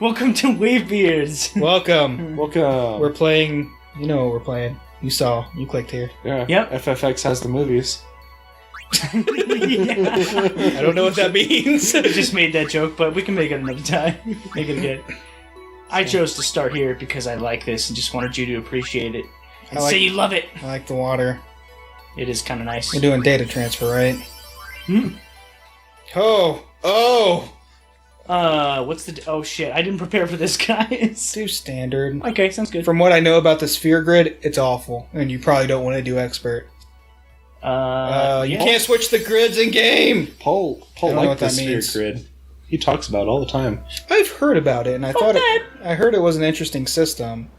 Welcome to Wavebeards. Welcome. Welcome. We're playing. You know what we're playing. You saw. You clicked here. Yeah. Yep. FFX has the movies. Yeah. I don't know what that means. I just made that joke, but we can make it another time. Make it again. I chose to start here because I like this and just wanted you to appreciate it. And say you love it. I like the water. It is kind of nice. We're doing data transfer, right? Hmm? Oh! What's the... Oh, shit. I didn't prepare for this, guys. Do standard. Okay, sounds good. From what I know about the sphere grid, it's awful. And you probably don't want to do expert. You can't switch the grids in game! Paul know liked what the that sphere means. grid. He talks about it all the time. I've heard about it, and I heard it was an interesting system.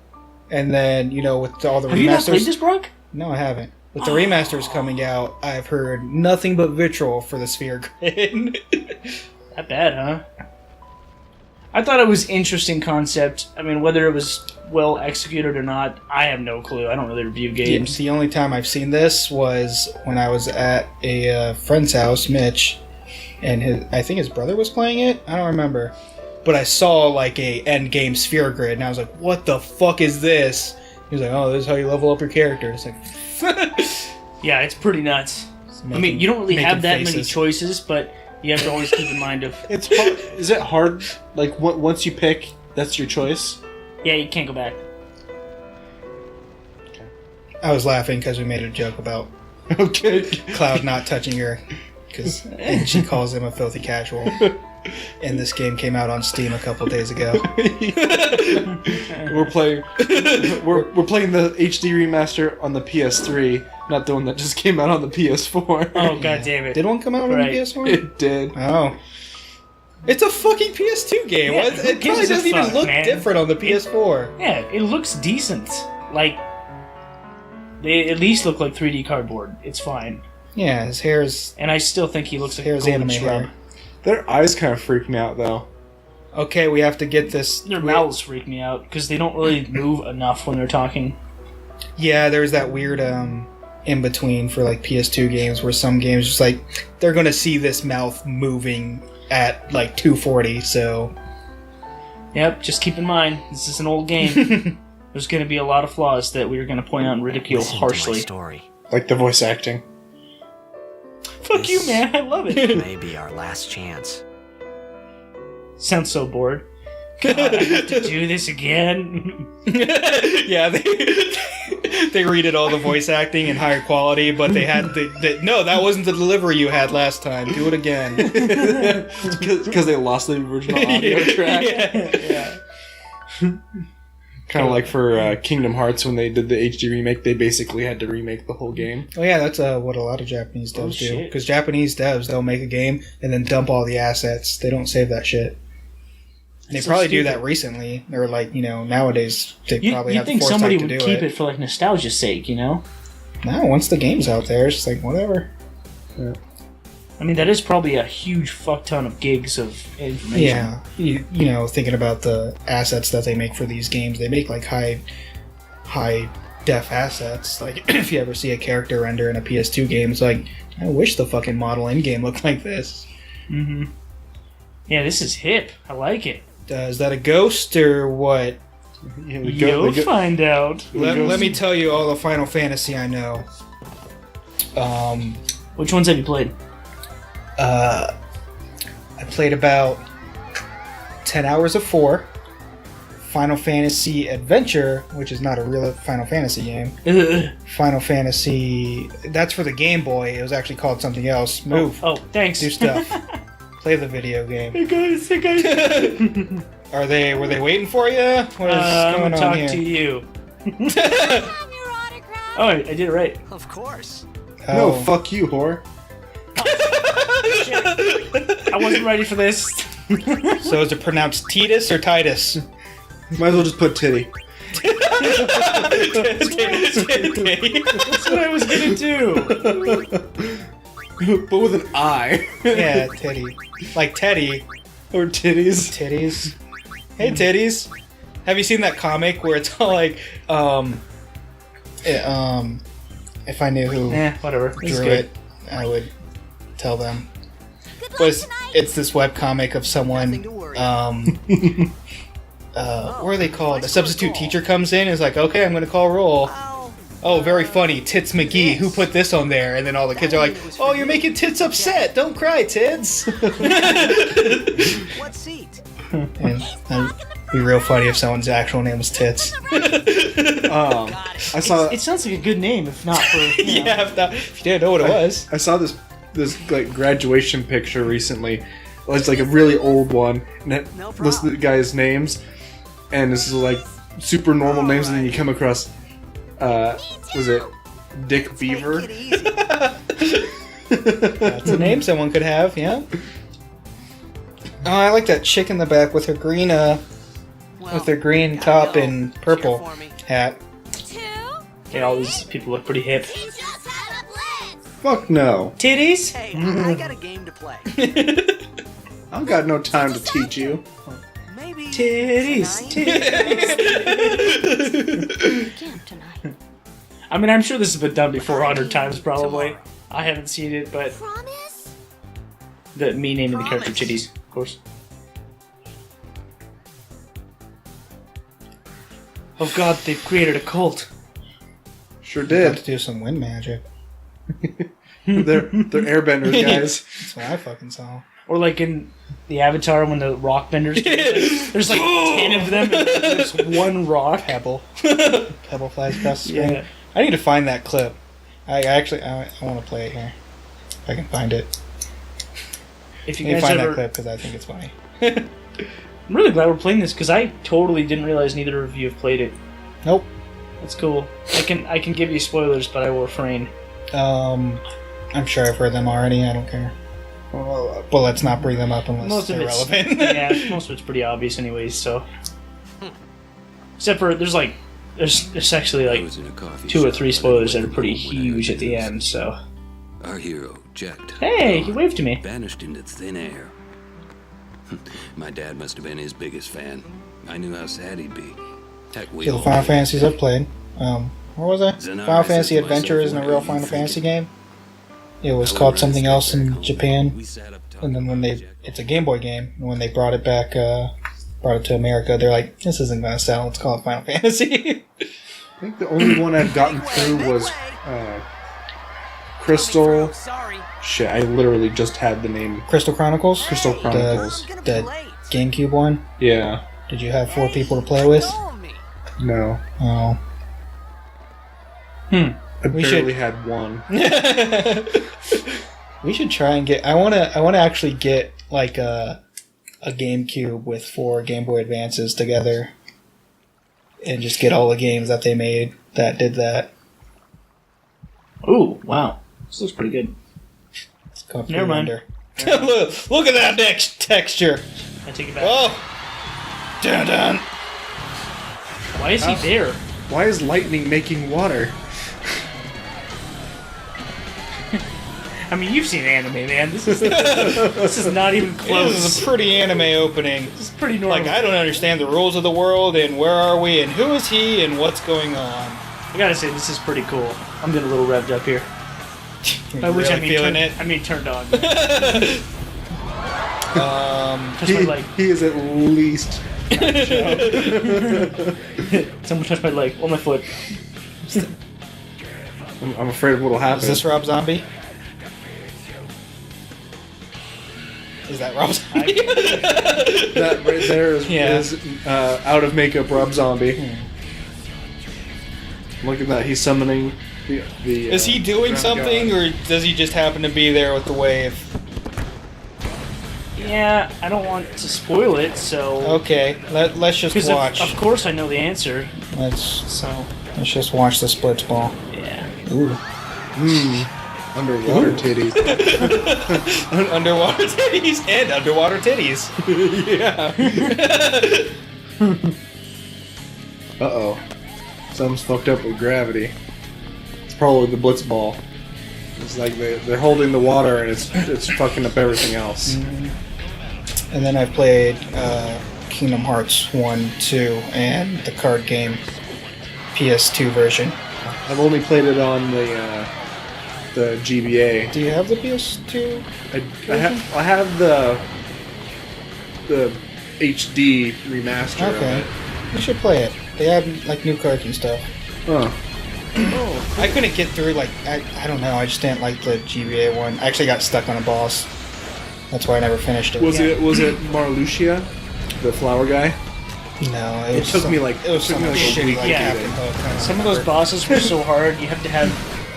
And then, you know, with all the Have remasters... you not played this, Brock? No, I haven't. With the remasters coming out, I've heard nothing but vitriol for the sphere grid. Not bad, huh? I thought it was interesting concept. I mean, whether it was well executed or not, I have no clue. I don't really review games. The only time I've seen this was when I was at a friend's house, Mitch, and I think his brother was playing it. I don't remember. But I saw like a end game sphere grid, and I was like, what the fuck is this? He was like, oh, this is how you level up your character. It's like... Yeah, it's pretty nuts. I mean, you don't really have that many choices, but you have to always keep in mind of... It's hard. Is it hard? Like, once you pick, that's your choice? Yeah, you can't go back. I was laughing because we made a joke about Okay. Cloud not touching her, because she calls him a filthy casual. And this game came out on Steam a couple days ago. We're playing the HD remaster on the PS3, not the one that just came out on the PS4. Oh, god damn it. Did one come out on the PS4? It did. Oh. It's a fucking PS2 game. Yeah, It probably gives a doesn't even fuck, look man. different on the PS4. Yeah, it looks decent. Like, they at least look like 3D cardboard. It's fine. Yeah, his hair's... And I still think he looks like a Hair's golden anime shrub. hair. Their eyes kind of freak me out, though. Okay, we have to get this... Their mouths freak me out, because they don't really move enough when they're talking. Yeah, there's that weird in-between for like PS2 games where some games just like, they're gonna see this mouth moving at like 240, so... Yep, just keep in mind, this is an old game. There's going to be a lot of flaws that we are going to point out and ridicule harshly. Story. Like the voice acting. Fuck you, man. I love it. May be our last chance. Sounds so bored. God, I have to do this again. Yeah, they redid all the voice acting in higher quality, but they had no, that wasn't the delivery you had last time. Do it again. Because they lost the original audio track. Yeah. Kind of like for Kingdom Hearts when they did the HD remake, they basically had to remake the whole game. Oh yeah, that's what a lot of Japanese devs do. Shit. Because Japanese devs, they'll make a game and then dump all the assets. They don't save that shit. They so probably do stupid. that recently. Or like, you know, nowadays they probably You have the think foresight somebody to would do keep it. it for like nostalgia's sake, you know? No, once the game's out there, it's just like, whatever. Yeah. I mean, that is probably a huge fuck ton of gigs of information. Yeah, you know, thinking about the assets that they make for these games, they make like high def assets. Like if you ever see a character render in a PS2 game, it's like, I wish the fucking model in game looked like this. Mm-hmm. Yeah, this is hip. I like it. Is that a ghost or what? Yeah, You'll find out. Let me tell you all the Final Fantasy I know. Which ones have you played? I played about 10 hours of 4. Final Fantasy Adventure, which is not a real Final Fantasy game. Ugh. Final Fantasy... That's for the Game Boy. It was actually called something else. Move. Oh, thanks. Do stuff. Play the video game. Hey guys. Were they waiting for you? What is I'm going gonna on talk here? to you. Oh, I did it right. Of course. No, Oh. fuck you, whore. Shit. I wasn't ready for this. So is it pronounced Tiddies or Titus? Might as well just put titty. That's what I was gonna do. But with an I. Yeah, Teddy. Like Teddy. Or titties. Titties. Hey, titties. Have you seen that comic where it's all like, if I knew who Whatever. It's drew good. it, I would tell them. was it's this webcomic of someone. Nothing to worry What are they called? A substitute teacher comes in and is like, okay, I'm going to call roll. Oh, very funny. Tits McGee. Who put this on there? And then all the kids are like, oh, you're making Tits upset. Don't cry, Tits. What seat? And it'd be real funny if someone's actual name was Tits. I saw. It sounds like a good name, if not for. Yeah, if you didn't know what it was. I saw this like graduation picture recently. It's like a really old one, and it lists the guys' names, and this is like super normal names, and then you come across, was it Dick Beaver? Take it easy. That's a name someone could have, yeah. Oh, I like that chick in the back with her green, with her green top and purple hat. Okay, all these people look pretty hip. Fuck no. Tiddies? Hey, I got a game to play. I've got no time to teach you. Maybe Tiddies. tonight? Tiddies. Camp tonight. I mean, I'm sure this has been done before 100 times, probably. I haven't seen it, but Promise? me naming the character Tiddies, of course. Oh god, they've created a cult. Sure Got did. to do some wind magic. They're airbenders, guys. That's what I fucking saw. Or like in the Avatar when the rock benders there's like 10 of them and there's one rock. Pebble. Pebble flies across the screen. Yeah. I need to find that clip. I want to play it here. If I can find it. If I you need to guys find that ever... clip because I think it's funny. I'm really glad we're playing this because I totally didn't realize neither of you have played it. Nope. That's cool. I can give you spoilers, but I will refrain. I'm sure I've heard them already. I don't care. Well, let's not bring them up unless Most of they're it's relevant. yeah, most of it's pretty obvious, anyways. So, except for there's actually like 2 or 3 spoilers that are pretty huge at the end. So, Our hero, Jet. hey, he waved to me. Vanished into thin air. My dad must have been his biggest fan. I knew how sad he'd be. Heck, we See the all Final did. Fantasies I've played. What was that? Zenar, Final I Fantasy said to Adventure myself, isn't a what real are you Final Fantasy thinking? game. It was I called would something rather else stay in back home. Japan. We sat up And then when talking it's a Game Boy game, and when they brought it back, brought it to America, they're like, this isn't gonna sell, let's call it Final Fantasy. I think the only one I've gotten through was Crystal. Sorry. Shit, I literally just had the name. Crystal Chronicles? Crystal Chronicles. I'm gonna The be late. GameCube one? Yeah. Did you have 4 people to play with? Go on me. No. Oh. I We barely should- had one. We should try and get. I wanna actually get like a GameCube with 4 Game Boy Advances together, and just get all the games that they made that did that. Ooh, wow, this looks pretty good. It's called Never mind. Freelander. Look at that next texture. I take it back. Oh, dun dun. Why is he there? Why is lightning making water? I mean, you've seen anime, man. This is not even close. This is a pretty anime opening. This is pretty normal. Like, I don't understand the rules of the world, and where are we, and who is he, and what's going on. I gotta say, this is pretty cool. I'm getting a little revved up here. By which I mean, turned on. Touch my leg. He is at least. Someone touched my leg. Or my foot. I'm afraid of what'll happen. Is this Rob Zombie? Is that Rob Zombie? That right there is, Yeah. out of makeup Rob Zombie. Look at that. He's summoning the Is he doing ground something, god. or does he just happen to be there with the wave? Yeah, I don't want to spoil it, so... Okay, let's just Because watch. of course I know the answer, Let's so... just watch the splits ball. Yeah. Ooh. Underwater titties. Underwater titties and underwater titties. Yeah. Uh-oh. Something's fucked up with gravity. It's probably the blitz ball. It's like they're holding the water and it's fucking up everything else. And then I've played Kingdom Hearts 1, 2, and the card game PS2 version. I've only played it on the the GBA. Do you have the PS2? I have the HD remaster. Okay. Of it. You should play it. They add like new cards and stuff. Huh. I couldn't get through like I don't know. I just didn't like the GBA one. I actually got stuck on a boss. That's why I never finished it. Was it Marluxia, the flower guy? No, it was took me like it was took me something like a shitty week. like Yeah. Captain Hook. I don't Some of those remember. bosses were so hard, you have to have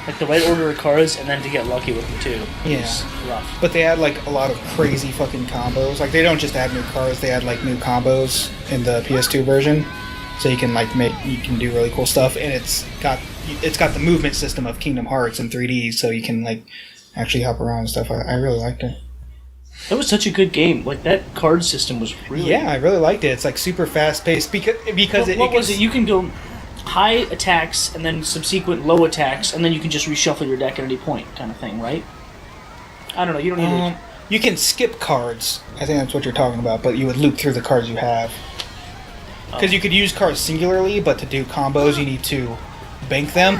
like the right order of cards and then to get lucky with them too. It was rough. But they add like a lot of crazy fucking combos. Like they don't just add new cards; they add like new combos in the PS2 version, so you can like you can do really cool stuff. And it's got the movement system of Kingdom Hearts in 3D, so you can like actually hop around and stuff. I really liked it. That was such a good game. Like that card system was really Yeah, I really liked it. It's like super fast paced because What was it? You can go high attacks and then subsequent low attacks, and then you can just reshuffle your deck at any point, kind of thing, right? I don't know. You don't need to. You can skip cards. I think that's what you're talking about. But you would loop through the cards you have. Because you could use cards singularly, but to do combos, you need to bank them.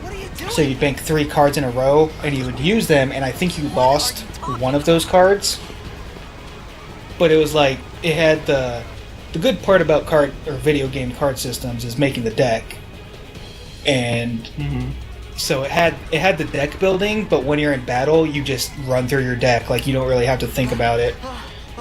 What are you doing? So you bank 3 cards in a row, and you would use them, and I think you lost one of those cards. But it was like, it had the good part about card or video game card systems is making the deck. And so it had the deck building, but when you're in battle, you just run through your deck. Like, you don't really have to think about it.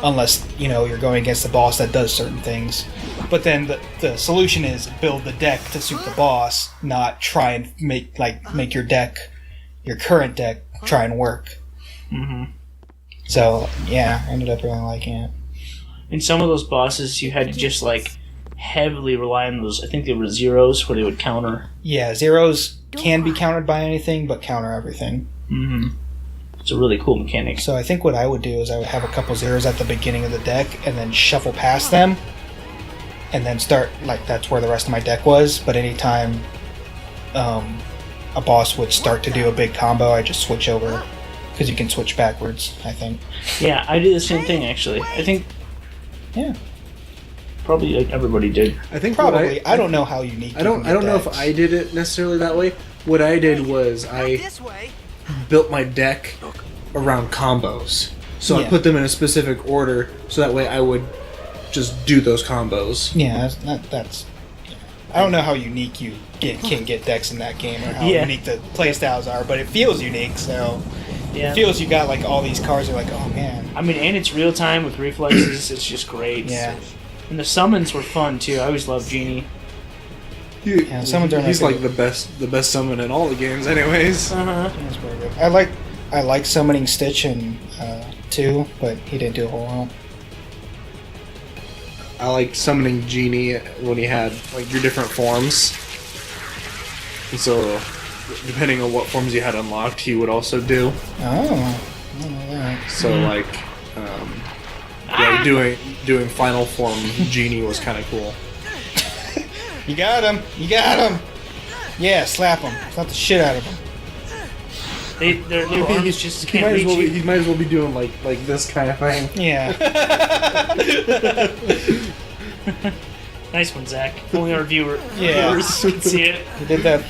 Unless, you're going against a boss that does certain things. But then the solution is build the deck to suit the boss, not try and make your deck, your current deck, try and work. So, yeah, I ended up really liking it. In some of those bosses, you had to just like heavily rely on those. I think they were zeros where they would counter. Yeah, zeros can be countered by anything, but counter everything. It's a really cool mechanic. So I think what I would do is I would have a couple zeros at the beginning of the deck, and then shuffle past them, and then start, like, that's where the rest of my deck was, but anytime a boss would start to do a big combo, I just switch over, because you can switch backwards, I think. Yeah, I did the same thing actually. I think Yeah. probably like everybody did. I think Probably. I don't know how unique I don't know if I did it necessarily that way. What I did was I This way. built my deck around combos. So I Yeah. put them in a specific order, so that way I would just do those combos. Yeah, that's I don't know how unique you can get decks in that game, or how Yeah. unique the playstyles are, but it feels unique, so... Yeah. It feels you got like all these cards. You're like, oh man. I mean, and it's real time with reflexes. It's just great. Yeah. And the summons were fun too. I always loved Genie. Summons are He's not like the best summon in all the games, anyways. That's pretty good. I like summoning Stitch in 2, but he didn't do a whole lot. I like summoning Genie when he had like your different forms. And so, depending on what forms you had unlocked, he would also do. Oh, I don't know that. So like, yeah, doing final form Genie was kind of cool. You got him. You got him. Yeah, slap him. Slap the shit out of him. Their arms just He can't might, reach as well be, you. he might as well be doing like this kind of thing. Yeah. Nice one, Zach. Only our viewers can see it. He did that.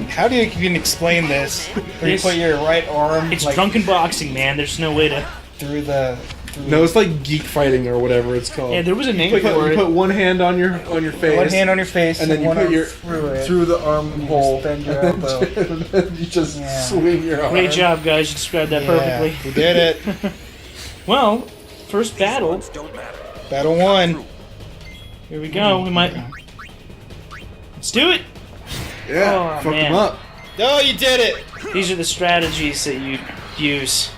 How do you even explain this? Where you put your right arm It's like, drunken boxing, man. There's no way to. through the. No, it's like geek fighting or whatever it's called. Yeah, there was a name you for put, it. you put one hand on your face, One hand on your face, and then you one put arm your through it. the armhole, bend your and elbow. then you just Yeah. swing your arm. Great job, guys. You described that perfectly. Yeah, we did it. Well, first battle. Don't matter. Battle 1. Here we go. We might. Let's do it. Yeah, Oh, fuck man. them up. Oh, you did it! These are the strategies that you use.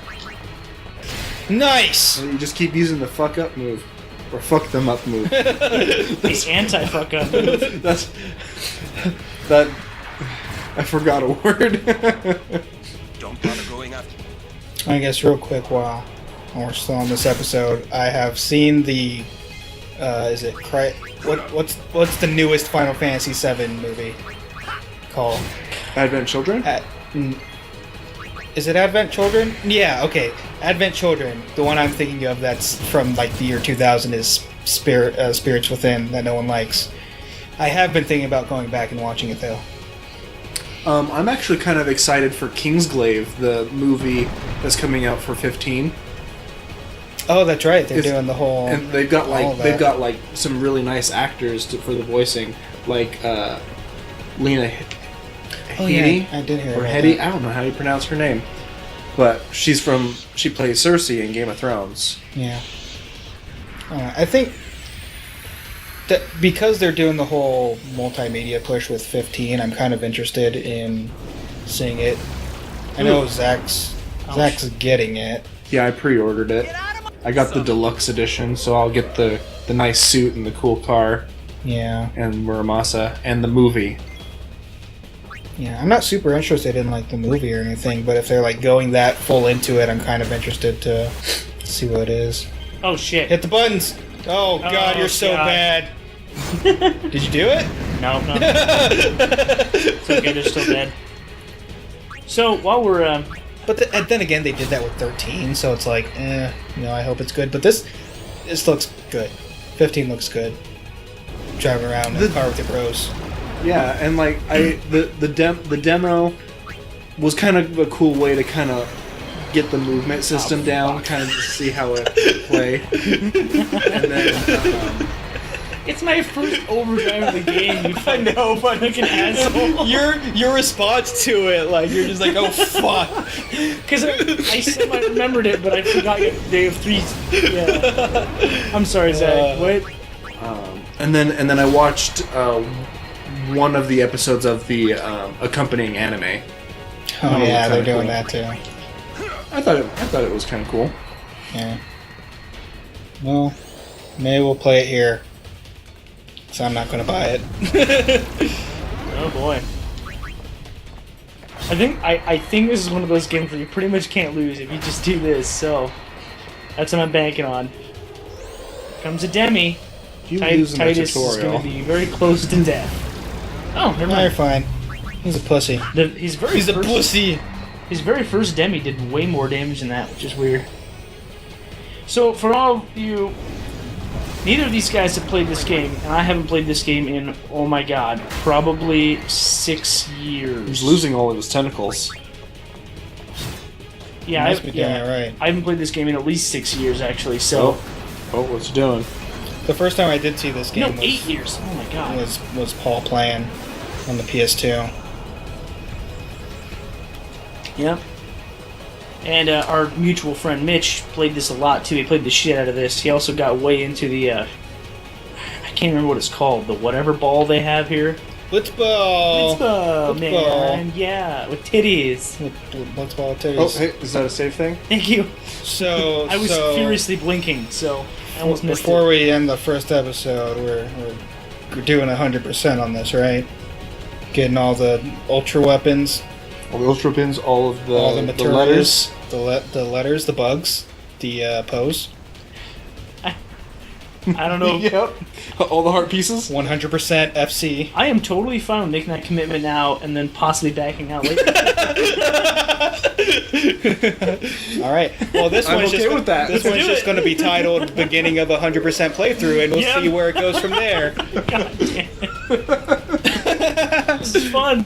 Nice! And you just keep using the fuck up move, or fuck them up move. The anti-fuck up move. That's that. I forgot a word. Don't bother going up. I guess real quick while we're still on this episode, I have seen the is it what's the newest Final Fantasy VII movie called? Advent Children. Is it Advent Children? Yeah, okay. Advent Children. The one I'm thinking of that's from like the year 2000 is Spirits Within that no one likes. I have been thinking about going back and watching it though. I'm actually kind of excited for Kingsglaive, the movie that's coming out for 15. Oh, that's right. They're It's- doing the whole. And they've got all of they've that. got like some really nice actors for the voicing, like Lena Oh, yeah, Headey I did hear or about Headey. that. I don't know how you pronounce her name, but she plays Cersei in Game of Thrones. Yeah. I think that because they're doing the whole multimedia push with 15, I'm kind of interested in seeing it. I know Zach's getting it. Yeah, I pre-ordered it. I got the deluxe edition, so I'll get the nice suit and the cool car Yeah. and Muramasa and the movie. Yeah, I'm not super interested in like the movie or anything, but if they're like going that full into it, I'm kind of interested to see what it is. Oh shit! Hit the buttons. Oh god, you're so God. bad. Did you do it? No, no. It's okay, they're still dead. So while we're But and then again, they did that with 13, so it's like, I hope it's good. But this looks good. 15 looks good. Driving around in the car with your bros. Yeah, and like the demo was kind of a cool way to kind of get the movement system down, kind of to see how it play. And then it's my first overdrive of the game. You I know, but fucking asshole. your response to it, like you're just like, oh fuck. Because I said I remembered it, but I forgot they have 3. Yeah. I'm sorry, Zach. What? and then I watched one of the episodes of the accompanying anime. Oh yeah, they're kinda doing cool. that too. I thought it was kind of cool. Yeah. Well, maybe we'll play it here. So I'm not gonna buy it. Oh boy. I think this is one of those games where you pretty much can't lose if you just do this. So that's what I'm banking on. Comes a demi. You lose in the Tiddies is tutorial. going to be very close to death. Oh, never No, you're mind. fine. He's a pussy. His very first, pussy. His very first demi did way more damage than that, which is weird. So for all of you, neither of these guys have played this game, and I haven't played this game in, oh my god, probably 6 years. He's losing all of his tentacles. Yeah, Must be doing yeah. it right. I haven't played this game in at least 6 years, actually. So Oh, what's he doing? The first time I did see this game no, 8 years. Oh my god. was Paul playing on the PS2. Yeah. And our mutual friend Mitch played this a lot too. He played the shit out of this. He also got way into the I can't remember what it's called. The whatever ball they have here. Blitzball. Blitzball, Blitzball. man. Yeah, with titties. Blitzball Oh, titties. hey, is that a safe thing? Thank you. So I was furiously blinking, so I almost missed before it. we end the first episode, we're doing 100% on this, right? Getting all the ultra weapons, All the ultra pins, all of the materials, letters. the letters, the bugs, the pose. I don't know. Yep. All the heart pieces. 100% FC. I am totally fine with making that commitment now and then possibly backing out later. All right. Well, this I'm one's okay just with that. This Let's one's do just it. going to be titled "Beginning of 100% Playthrough," and we'll Yep. see where it goes from there. God damn it. This is fun.